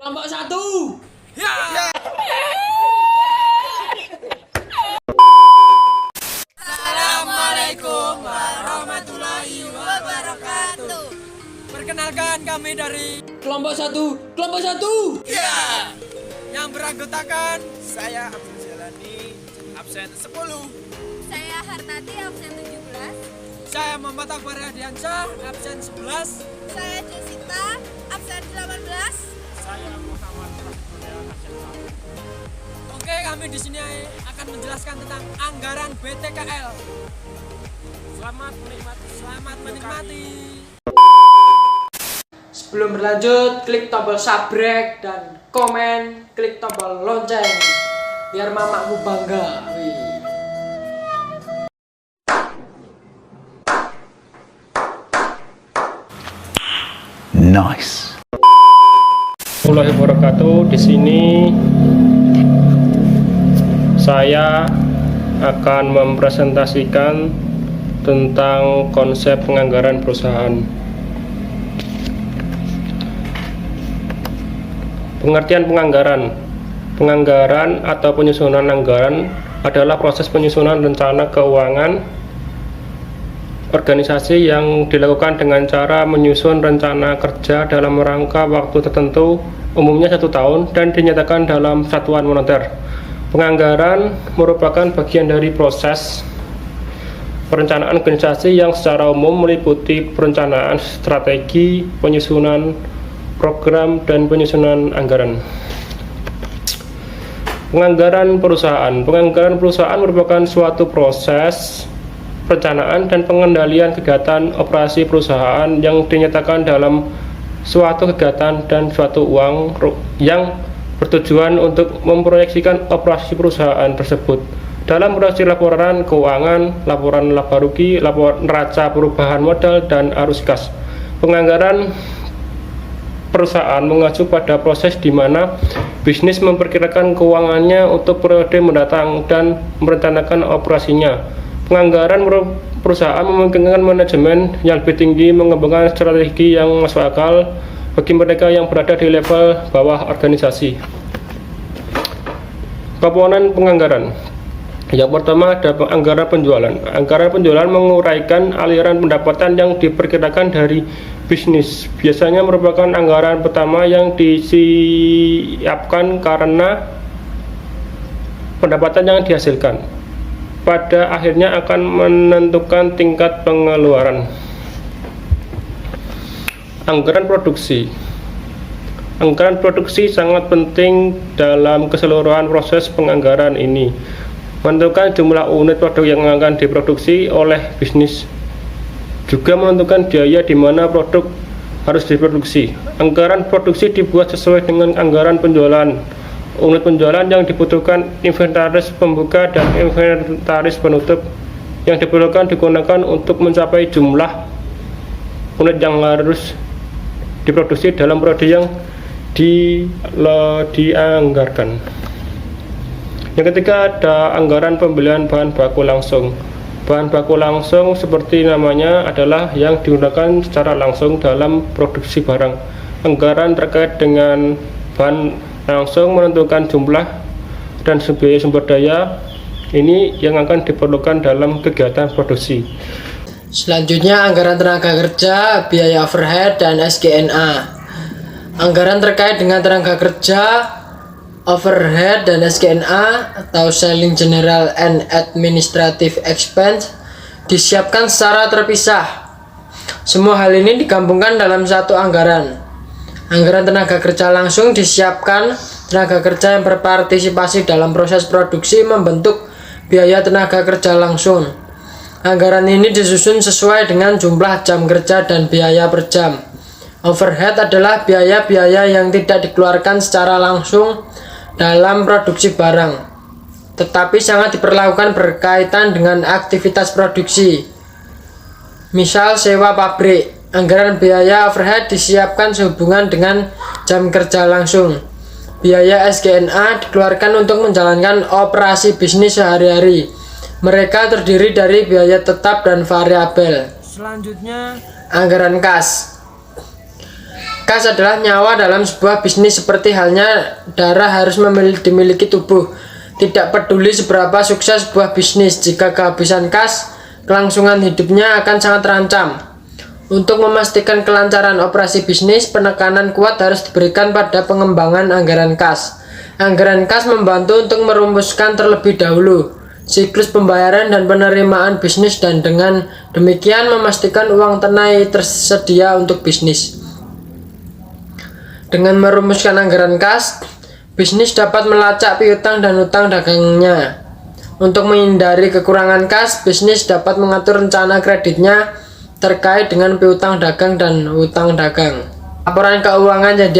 Kelompok satu. Ya. Assalamualaikum warahmatullahi wabarakatuh. Perkenalkan kami dari Kelompok satu. Kelompok satu. Ya. Yang beranggotakan saya Abdul Jalani absen 10. Saya Hartati absen 17. Saya Muhammad Akbar Hadiansyah absen 11. Saya Jessica absen 18. Saya Muhammad Rahman absen 1. Oke, kami di sini akan menjelaskan tentang anggaran BTKL. Selamat menikmati. Sebelum berlanjut, klik tombol subscribe dan komen, klik tombol lonceng biar mamamu bangga. Wih. Nice. Warahmatullahi wabarakatuh. Di sini saya akan mempresentasikan tentang konsep penganggaran perusahaan. Pengertian penganggaran. Penganggaran atau penyusunan anggaran adalah proses penyusunan rencana keuangan organisasi yang dilakukan dengan cara menyusun rencana kerja dalam rangka waktu tertentu, umumnya 1 tahun, dan dinyatakan dalam satuan moneter. Penganggaran merupakan bagian dari proses perencanaan organisasi yang secara umum meliputi perencanaan strategi, penyusunan program, dan penyusunan anggaran. Penganggaran perusahaan. Penganggaran perusahaan merupakan suatu proses perencanaan dan pengendalian kegiatan operasi perusahaan yang dinyatakan dalam suatu kegiatan dan suatu uang yang bertujuan untuk memproyeksikan operasi perusahaan tersebut. Dalam proses laporan keuangan, laporan laba rugi, laporan neraca perubahan modal, dan arus kas. Penganggaran perusahaan mengacu pada proses di mana bisnis memperkirakan keuangannya untuk periode mendatang dan merencanakan operasinya. Penganggaran perusahaan memungkinkan manajemen yang lebih tinggi mengembangkan strategi yang masuk akal bagi mereka yang berada di level bawah organisasi. Komponen penganggaran. Yang pertama ada anggaran penjualan. Anggaran penjualan menguraikan aliran pendapatan yang diperkirakan dari bisnis. Biasanya merupakan anggaran pertama yang disiapkan karena pendapatan yang dihasilkan pada akhirnya akan menentukan tingkat pengeluaran. Anggaran produksi. Anggaran produksi sangat penting dalam keseluruhan proses penganggaran ini. Menentukan jumlah unit produk yang akan diproduksi oleh bisnis. Juga menentukan biaya di mana produk harus diproduksi. Anggaran produksi dibuat sesuai dengan anggaran penjualan. Unit penjualan yang dibutuhkan, inventaris pembuka dan inventaris penutup yang diperlukan digunakan untuk mencapai jumlah unit yang harus diproduksi dalam periode yang dianggarkan. Yang ketiga ada anggaran pembelian bahan baku langsung. Bahan baku langsung seperti namanya adalah yang digunakan secara langsung dalam produksi barang. Anggaran terkait dengan bahan langsung menentukan jumlah dan biaya sumber daya ini yang akan diperlukan dalam kegiatan produksi. Selanjutnya anggaran tenaga kerja, biaya overhead, dan SG&A. Anggaran terkait dengan tenaga kerja, overhead, dan SG&A atau Selling General and Administrative Expense disiapkan secara terpisah. Semua hal ini digabungkan dalam satu anggaran. Anggaran tenaga kerja langsung disiapkan tenaga kerja yang berpartisipasi dalam proses produksi membentuk biaya tenaga kerja langsung. Anggaran ini disusun sesuai dengan jumlah jam kerja dan biaya per jam. Overhead adalah biaya-biaya yang tidak dikeluarkan secara langsung dalam produksi barang, tetapi sangat diperlakukan berkaitan dengan aktivitas produksi. Misal sewa pabrik. Anggaran biaya overhead disiapkan sehubungan dengan jam kerja langsung. Biaya SG&A dikeluarkan untuk menjalankan operasi bisnis sehari-hari. Mereka terdiri dari biaya tetap dan variabel. Selanjutnya Anggaran kas. kas adalah nyawa dalam sebuah bisnis, seperti halnya darah harus dimiliki tubuh. Tidak peduli seberapa sukses sebuah bisnis, jika kehabisan kas, kelangsungan hidupnya akan sangat terancam. Untuk memastikan kelancaran operasi bisnis, penekanan kuat harus diberikan pada pengembangan anggaran kas. Anggaran kas membantu untuk merumuskan terlebih dahulu siklus pembayaran dan penerimaan bisnis, dan dengan demikian memastikan uang tunai tersedia untuk bisnis. Dengan merumuskan anggaran kas, bisnis dapat melacak piutang dan utang dagangnya. Untuk menghindari kekurangan kas, bisnis dapat mengatur rencana kreditnya terkait dengan piutang dagang dan utang dagang. Laporan keuangan yang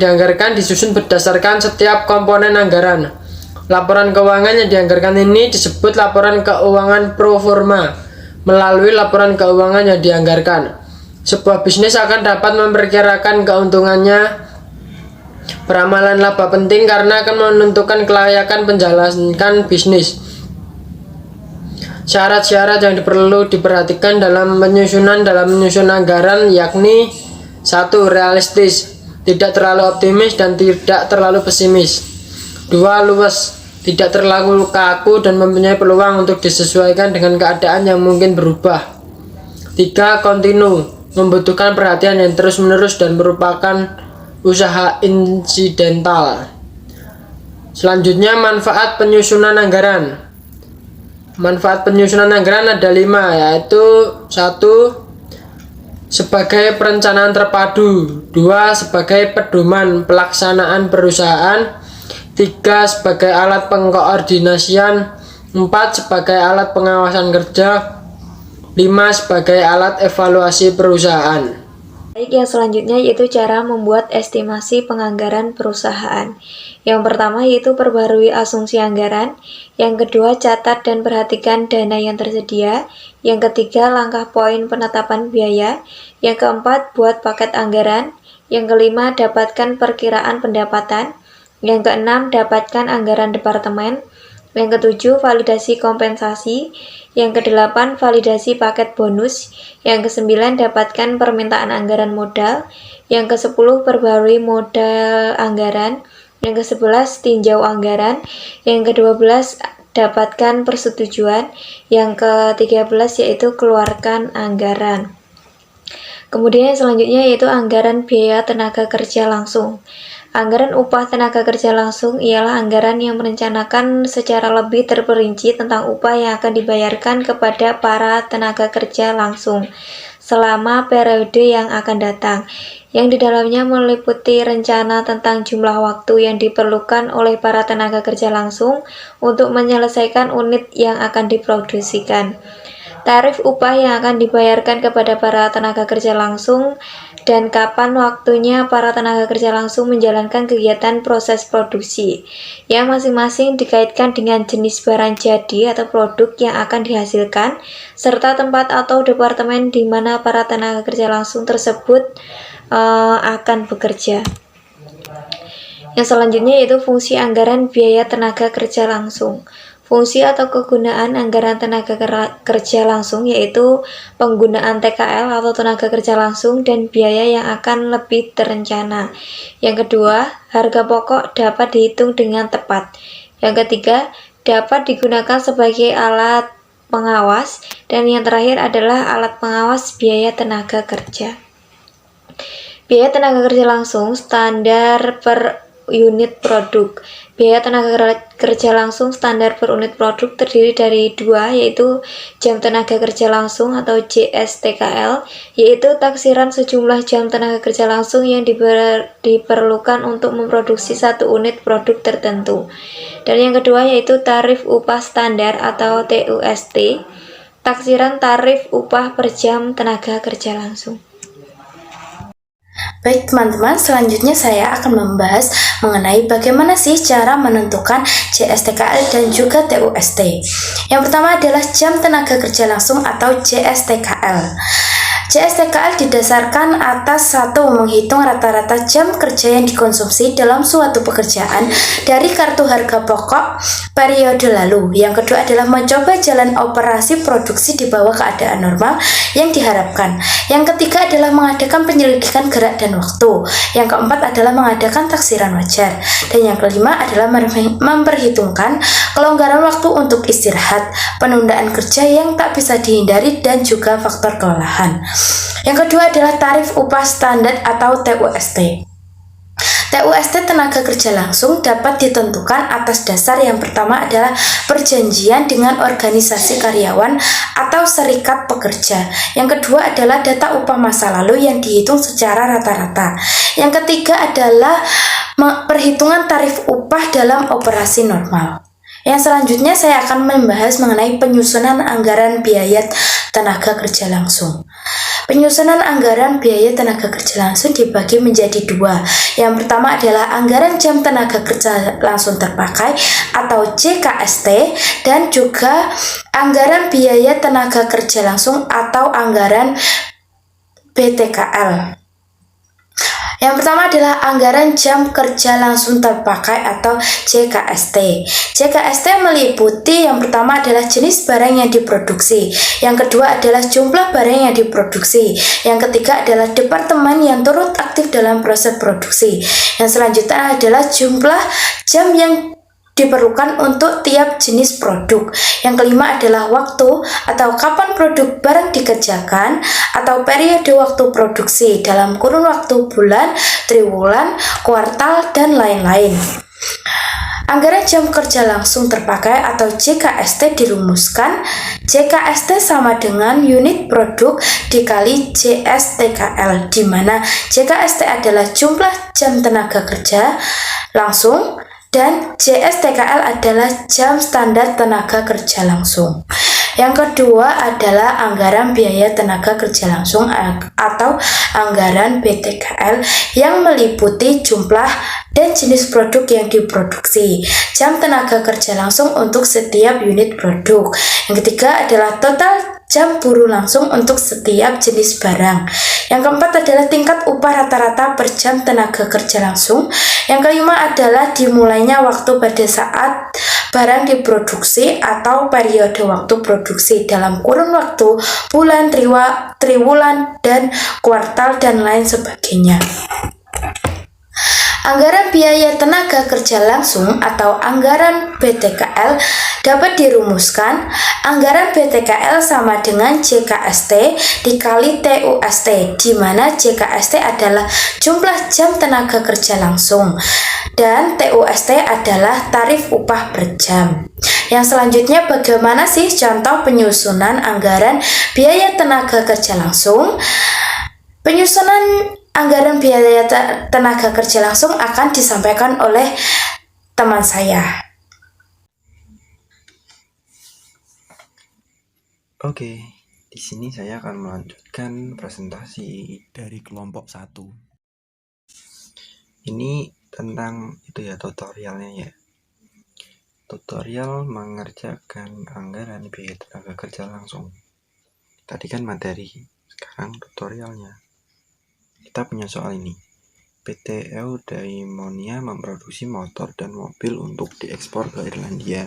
dianggarkan disusun berdasarkan setiap komponen anggaran. Laporan keuangan yang dianggarkan ini disebut laporan keuangan pro forma. Melalui laporan keuangan yang dianggarkan, sebuah bisnis akan dapat memperkirakan keuntungannya. Peramalan laba penting karena akan menentukan kelayakan menjalankan bisnis. Syarat-syarat yang perlu diperhatikan dalam menyusun anggaran yakni: 1. Realistis, tidak terlalu optimis dan tidak terlalu pesimis. 2. Luas, tidak terlalu kaku dan mempunyai peluang untuk disesuaikan dengan keadaan yang mungkin berubah. 3. Kontinu, membutuhkan perhatian yang terus-menerus dan merupakan usaha insidental. Selanjutnya, manfaat penyusunan anggaran. Manfaat penyusunan anggaran ada 5, yaitu: 1. Sebagai perencanaan terpadu. 2. Sebagai pedoman pelaksanaan perusahaan. 3. Sebagai alat pengkoordinasian. 4. Sebagai alat pengawasan kerja. 5. Sebagai alat evaluasi perusahaan. Baik, yang selanjutnya yaitu cara membuat estimasi penganggaran perusahaan. Yang pertama yaitu perbarui asumsi anggaran. Yang kedua, catat dan perhatikan dana yang tersedia. Yang ketiga, langkah poin penetapan biaya. Yang keempat, buat paket anggaran. Yang kelima, dapatkan perkiraan pendapatan. Yang keenam, dapatkan anggaran departemen. Yang ketujuh, validasi kompensasi. Yang kedelapan, validasi paket bonus. Yang kesembilan, dapatkan permintaan anggaran modal. Yang kesepuluh, perbarui modal anggaran. Yang kesebelas, tinjau anggaran. Yang kedua-belas, dapatkan persetujuan. Yang ke-13 yaitu keluarkan anggaran. Kemudian yang selanjutnya yaitu anggaran biaya tenaga kerja langsung. Anggaran upah tenaga kerja langsung ialah anggaran yang merencanakan secara lebih terperinci tentang upah yang akan dibayarkan kepada para tenaga kerja langsung selama periode yang akan datang, yang di dalamnya meliputi rencana tentang jumlah waktu yang diperlukan oleh para tenaga kerja langsung untuk menyelesaikan unit yang akan diproduksikan, tarif upah yang akan dibayarkan kepada para tenaga kerja langsung, dan kapan waktunya para tenaga kerja langsung menjalankan kegiatan proses produksi, yang masing-masing dikaitkan dengan jenis barang jadi atau produk yang akan dihasilkan, serta tempat atau departemen di mana para tenaga kerja langsung tersebut akan bekerja. Yang selanjutnya yaitu fungsi anggaran biaya tenaga kerja langsung. Fungsi atau kegunaan anggaran tenaga kerja langsung yaitu penggunaan TKL atau tenaga kerja langsung dan biaya yang akan lebih terencana. Yang kedua, harga pokok dapat dihitung dengan tepat. Yang ketiga, dapat digunakan sebagai alat pengawas. Dan yang terakhir adalah alat pengawas biaya tenaga kerja. Biaya tenaga kerja langsung standar per unit produk. Biaya tenaga kerja langsung standar per unit produk terdiri dari dua, yaitu jam tenaga kerja langsung atau JSTKL, yaitu taksiran sejumlah jam tenaga kerja langsung yang diperlukan untuk memproduksi satu unit produk tertentu. Dan yang kedua yaitu tarif upah standar atau TUST, taksiran tarif upah per jam tenaga kerja langsung. Baik teman-teman, selanjutnya saya akan membahas mengenai bagaimana sih cara menentukan JSTKL dan juga TUST. Yang pertama adalah jam tenaga kerja langsung atau JSTKL. JSTKL didasarkan atas satu, menghitung rata-rata jam kerja yang dikonsumsi dalam suatu pekerjaan dari kartu harga pokok periode lalu. Yang kedua adalah mencoba jalan operasi produksi di bawah keadaan normal yang diharapkan. Yang ketiga adalah mengadakan penyelidikan gerak dan waktu. Yang keempat adalah mengadakan taksiran wajar. Dan yang kelima adalah memperhitungkan kelonggaran waktu untuk istirahat, penundaan kerja yang tak bisa dihindari, dan juga faktor kelelahan. Yang kedua adalah tarif upah standar atau TUST. TUST tenaga kerja langsung dapat ditentukan atas dasar yang pertama adalah perjanjian dengan organisasi karyawan atau serikat pekerja. Yang kedua adalah data upah masa lalu yang dihitung secara rata-rata. Yang ketiga adalah perhitungan tarif upah dalam operasi normal. Yang selanjutnya saya akan membahas mengenai penyusunan anggaran biaya tenaga kerja langsung. Penyusunan anggaran biaya tenaga kerja langsung dibagi menjadi dua. Yang pertama adalah anggaran jam tenaga kerja langsung terpakai atau JKST, dan juga anggaran biaya tenaga kerja langsung atau anggaran BTKL. Yang pertama adalah anggaran jam kerja langsung terpakai atau JKST. JKST meliputi yang pertama adalah jenis barang yang diproduksi, yang kedua adalah jumlah barang yang diproduksi, yang ketiga adalah departemen yang turut aktif dalam proses produksi, yang selanjutnya adalah jumlah jam yang diperlukan untuk tiap jenis produk. Yang kelima adalah waktu atau kapan produk barang dikerjakan atau periode waktu produksi dalam kurun waktu bulan, triwulan, kuartal, dan lain-lain. Anggaran jam kerja langsung terpakai atau JKST dirumuskan. JKST sama dengan unit produk dikali JSTKL, di mana JKST adalah jumlah jam tenaga kerja langsung dan JSTKL adalah jam standar tenaga kerja langsung. Yang kedua adalah anggaran biaya tenaga kerja langsung atau anggaran BTKL yang meliputi jumlah dan jenis produk yang diproduksi, jam tenaga kerja langsung untuk setiap unit produk. Yang ketiga adalah total jam buruh langsung untuk setiap jenis barang. Yang keempat adalah tingkat upah rata-rata per jam tenaga kerja langsung. Yang kelima adalah dimulainya waktu pada saat barang diproduksi atau periode waktu produksi dalam kurun waktu bulan, triwulan, dan kuartal, dan lain sebagainya. Anggaran biaya tenaga kerja langsung atau anggaran BTKL dapat dirumuskan. Anggaran BTKL sama dengan JKST dikali TUST, di mana JKST adalah jumlah jam tenaga kerja langsung dan TUST adalah tarif upah per jam. Yang selanjutnya, bagaimana sih contoh penyusunan anggaran biaya tenaga kerja langsung? Penyusunan anggaran biaya tenaga kerja langsung akan disampaikan oleh teman saya. Oke, di sini saya akan melanjutkan presentasi dari kelompok 1. Ini tentang tutorialnya ya. Tutorial mengerjakan anggaran biaya tenaga kerja langsung. Tadi kan materi, sekarang tutorialnya. Kita punya soal ini. PT Eudaimonia memproduksi motor dan mobil untuk diekspor ke Irlandia.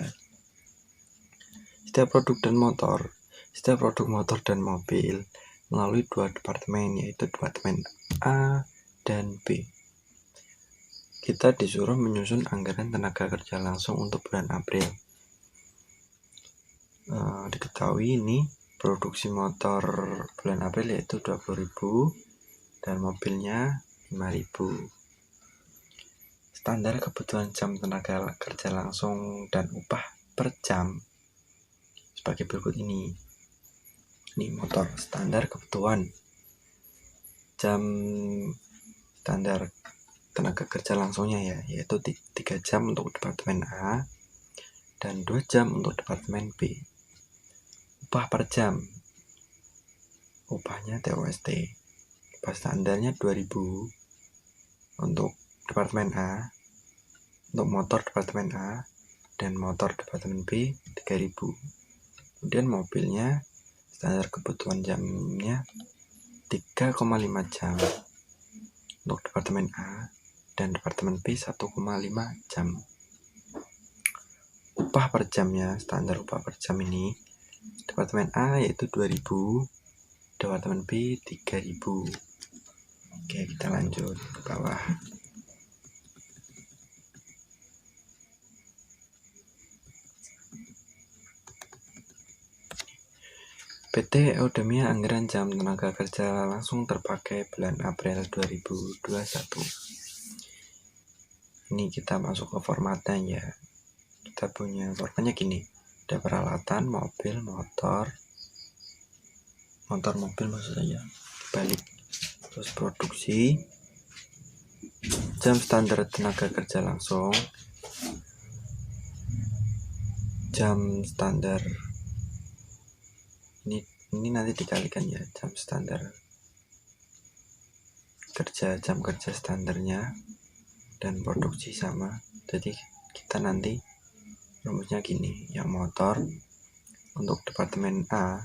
Setiap produk motor dan mobil melalui dua departemen, yaitu departemen A dan B. Kita disuruh menyusun anggaran tenaga kerja langsung untuk bulan April. Diketahui ini produksi motor bulan April yaitu 20.000 dan mobilnya 5.000. Standar kebutuhan jam tenaga kerja langsung dan upah per jam sebagai berikut ini. Ini motor standar kebutuhan jam standar tenaga kerja langsungnya ya, yaitu 3 jam untuk departemen A dan 2 jam untuk departemen B. Upah per jam, upahnya TUST, upah standarnya 2.000 untuk departemen A, untuk motor departemen A, dan motor departemen B 3.000. Kemudian mobilnya standar kebutuhan jamnya 3,5 jam. Untuk departemen A dan departemen B 1,5 jam. Upah per jamnya, standar upah per jam ini, departemen A yaitu 2.000, departemen B 3.000. Oke, kita lanjut ke bawah. PT Eudemia anggaran jam tenaga kerja langsung terpakai bulan April 2021. Ini kita masuk ke formatnya ya. Kita punya formatnya gini. Ada peralatan, mobil, motor mobil maksud saya, balik. Terus produksi, jam standar tenaga kerja langsung, jam standar ini nanti dikalikan ya, jam standar kerja, jam kerja standarnya dan produksi sama. Jadi kita nanti rumusnya gini, yang motor untuk departemen A,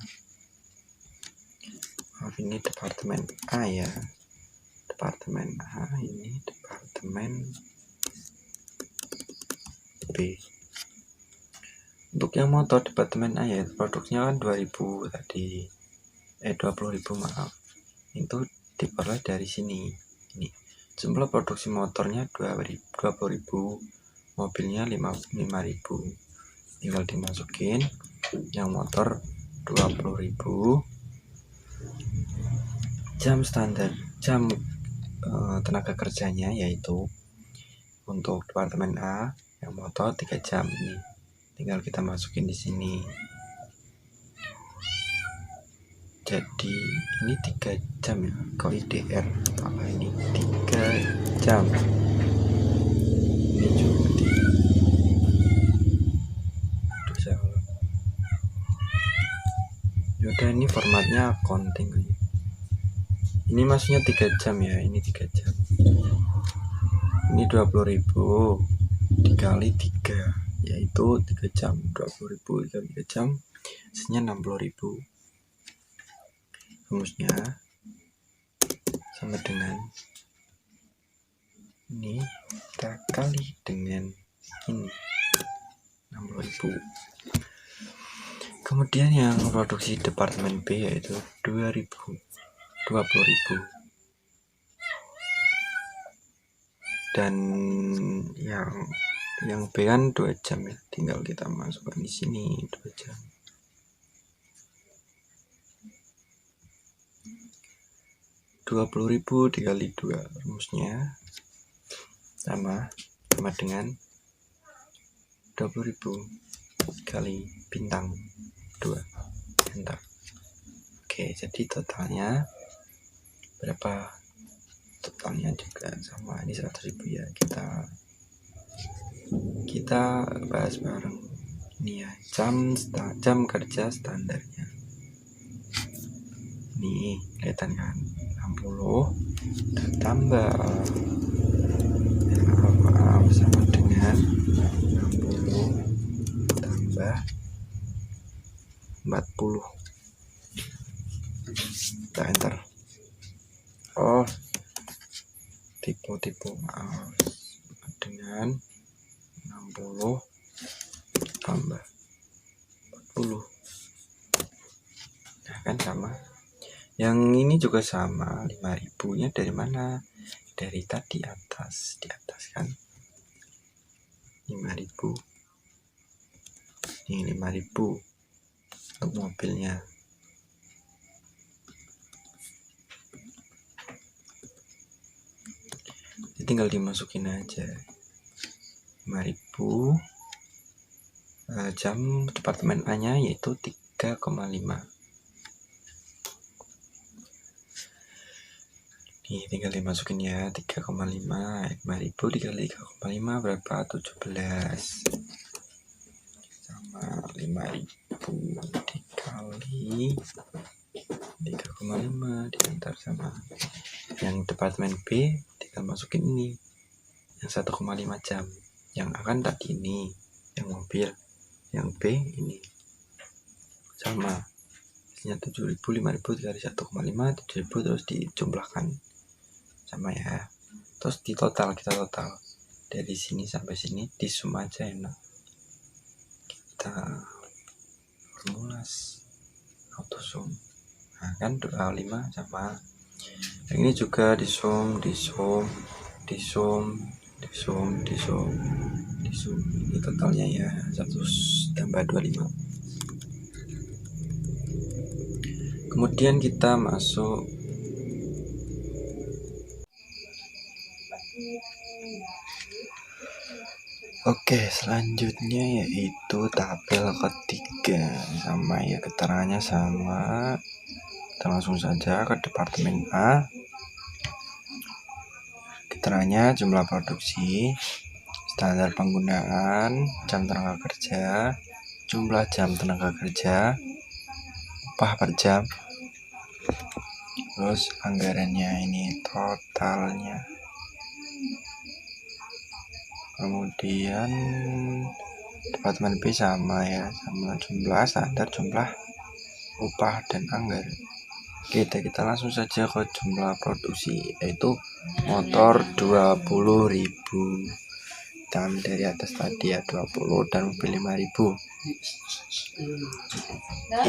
ini departemen A ya, departemen A, ini departemen B. Untuk yang motor departemen A ya, produksinya kan 2.000 tadi, 20.000 maaf. Itu diperoleh dari sini. Ini jumlah produksi motornya 20.000, mobilnya 5.000. Tinggal dimasukin yang motor 20.000, jam standar, jam tenaga kerjanya yaitu untuk departemen A yang motor 3 jam ini. Tinggal kita masukin di sini. Jadi ini 3 jam ya, kalau IDR apa ini 3 jam. Ini juga yaudah, ini formatnya accounting. Ini maksudnya 3 jam ya, ini 3 jam. Ini 20.000 dikali 3, yaitu 3 jam. 20.000 dikali 3 jam hasilnya 60.000. Rumusnya sama dengan ini kita kali dengan ini 60.000. Kemudian yang produksi departemen B yaitu 20.000. Dan yang B kan 2 jam ya, tinggal kita masukkan di sini 2 jam. Rp20.000 dikali 2, rumusnya sama dengan 20.000 kali bintang 2, enter. Oke, jadi totalnya berapa? Totalnya juga sama, ini 100.000 ya. Kita bahas bareng ini ya, jam kerja standarnya. Nih, kelihatan kan? 60 dan tambah maaf sama dengan 60 tambah 40. Kita enter. Oh, tipu maaf, dengan 60 tambah 40. Nah kan sama. Yang ini juga sama, 5.000 nya dari mana? Dari tadi di atas kan 5.000. Ini 5.000 untuk mobilnya. Jadi tinggal dimasukin aja 5.000, jam departemen A nya yaitu 3,5. Nih tinggal dimasukin ya, 3,5, 5.000 dikali 3,5 berapa? 17. Sama 5.000 dikali 3,5 diantar sama yang departemen B, tinggal masukin ini yang 1,5 jam. Yang akan tadi ini yang mobil, yang B ini sama produksinya 7.000, 5.000 dikali 1,5, 7.000, terus dijumlahkan sama ya. Terus kita total dari sini sampai sini di sum aja enak. Kita formulas auto sum. Nah kan 25 sama yang ini juga di sum. Ini totalnya ya 100 tambah 25. Kemudian kita masuk Oke, selanjutnya yaitu tabel ketiga, sama ya, keterangannya sama. Kita langsung saja ke departemen A. Keterangannya jumlah produksi, standar penggunaan, jam tenaga kerja, jumlah jam tenaga kerja, upah per jam, terus anggarannya ini totalnya. Kemudian departemen B sama ya, sama jumlah, standar, jumlah, upah, dan anggaran. Kita langsung saja ke jumlah produksi, yaitu motor 20.000. Kita ambil dari atas tadi ya, 20 dan mobil 5.000.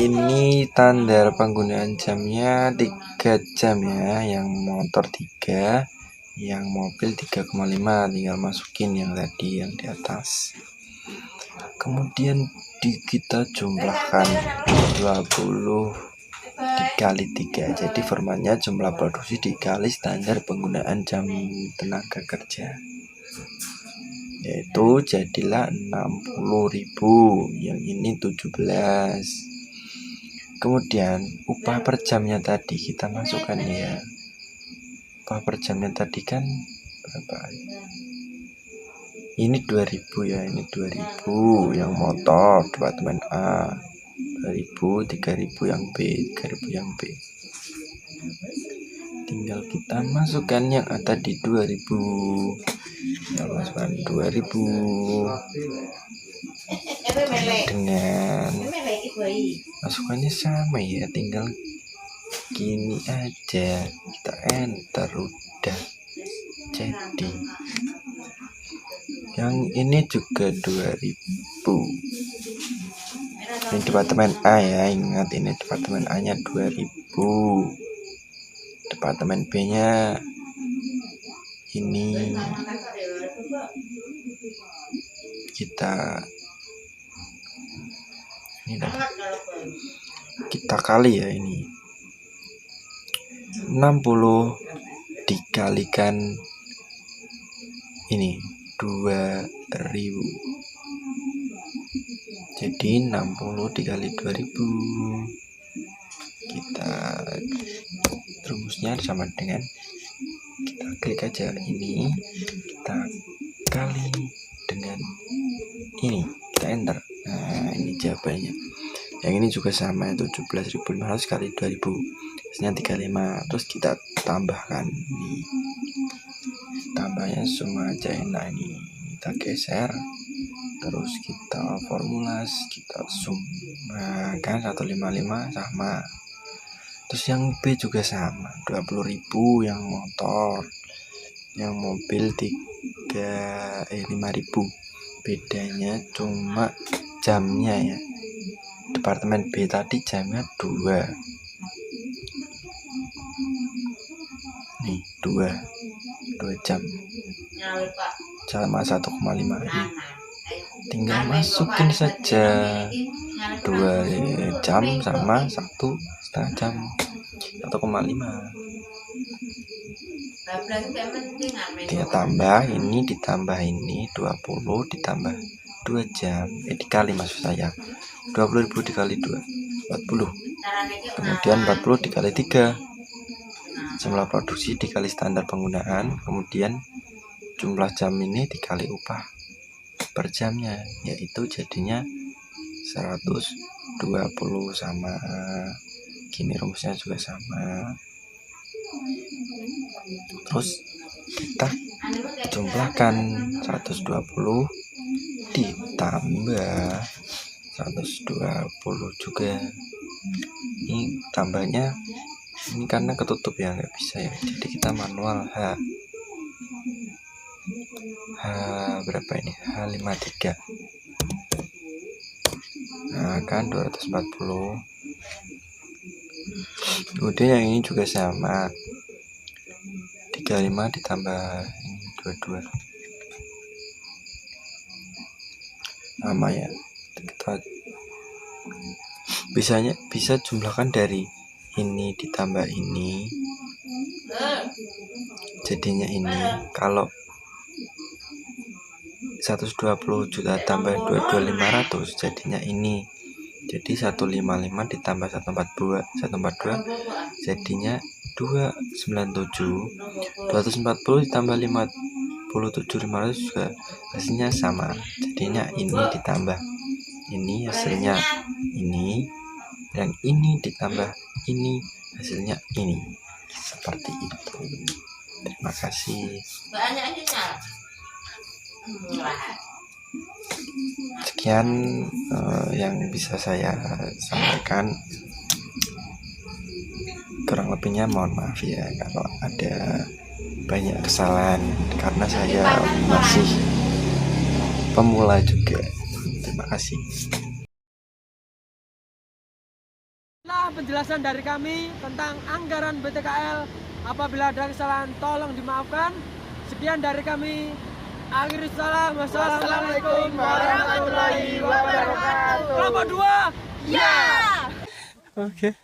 Ini standar penggunaan jamnya 3 jam ya, yang motor 3, yang mobil 3,5, tinggal masukin yang tadi yang di atas. Kemudian kita jumlahkan 20 dikali 3, jadi formatnya jumlah produksi dikali standar penggunaan jam tenaga kerja, yaitu jadilah 60.000, yang ini 17. Kemudian upah per jamnya tadi kita masukkan ya. Upah per jamnya tadi kan berapa? Ini 2.000 ya, ini 2.000 yang motor departemen A, 2.000, 3.000 yang B, 3.000 yang B. Tinggal kita masukkan yang ada di 2.000. Kita masukkan 2.000 dengan masukannya sama ya, tinggal gini aja, kita enter, udah jadi. Yang ini juga 2.000. Ini departemen A ya, ingat ini departemen A nya 2.000. Departemen B nya ini kita kali ya, ini 60 dikalikan ini 2.000, jadi 60 dikali 2.000. Kita rumusnya sama dengan, kita klik aja ini, kita kali dengan ini, kita enter. Nah ini jawabannya. Yang ini juga sama, 17.500 kali 2.000, hasilnya 35. Terus kita tambahkan nih, tambahnya semua aja enak. Ini kita geser, terus kita formulas, kita sum. Nah kan 155 sama. Terus yang B juga sama, 20.000 yang motor, yang mobil 5.000. Bedanya cuma jamnya ya. Departemen B tadi jamnya 2. Nih 2 jam sama 1,5 ini. Tinggal masukin saja 2 jam sama 1,5 jam, 1,5. Kita tambah ini, ditambah ini 20, ditambah 2 jam, dikali maksud saya 20.000 dikali 2, 40. Kemudian 40 dikali 3, jumlah produksi dikali standar penggunaan, kemudian jumlah jam ini dikali upah per jamnya, yaitu jadinya 120 sama. Gini rumusnya juga sama. Terus kita jumlahkan 120 ditambah 120 juga Ini tambahnya ini karena ketutup ya, nggak bisa ya, jadi kita manual H berapa ini, H53. Nah kan 240. Kemudian yang ini juga sama, 35 ditambah ini 22 sama ya. Kita bisa jumlahkan dari ini ditambah ini jadinya ini. Kalau 120 juta tambah 22.500 jadinya ini. Jadi 155 ditambah 142 jadinya 297. 240 ditambah 57.500 juga hasilnya sama, jadinya ini ditambah ini hasilnya ini, yang ini ditambah ini hasilnya ini, seperti itu. Terima kasih. Sekian yang bisa saya sampaikan, kurang lebihnya mohon maaf ya kalau ada banyak kesalahan karena saya masih pemula juga. Terima kasih. Inilah penjelasan dari kami tentang anggaran BTKL. Apabila ada kesalahan tolong dimaafkan. Sekian dari kami. Akhirul salam. Wassalamualaikum warahmatullahi wabarakatuh. Kelompok 2. Ya. Oke.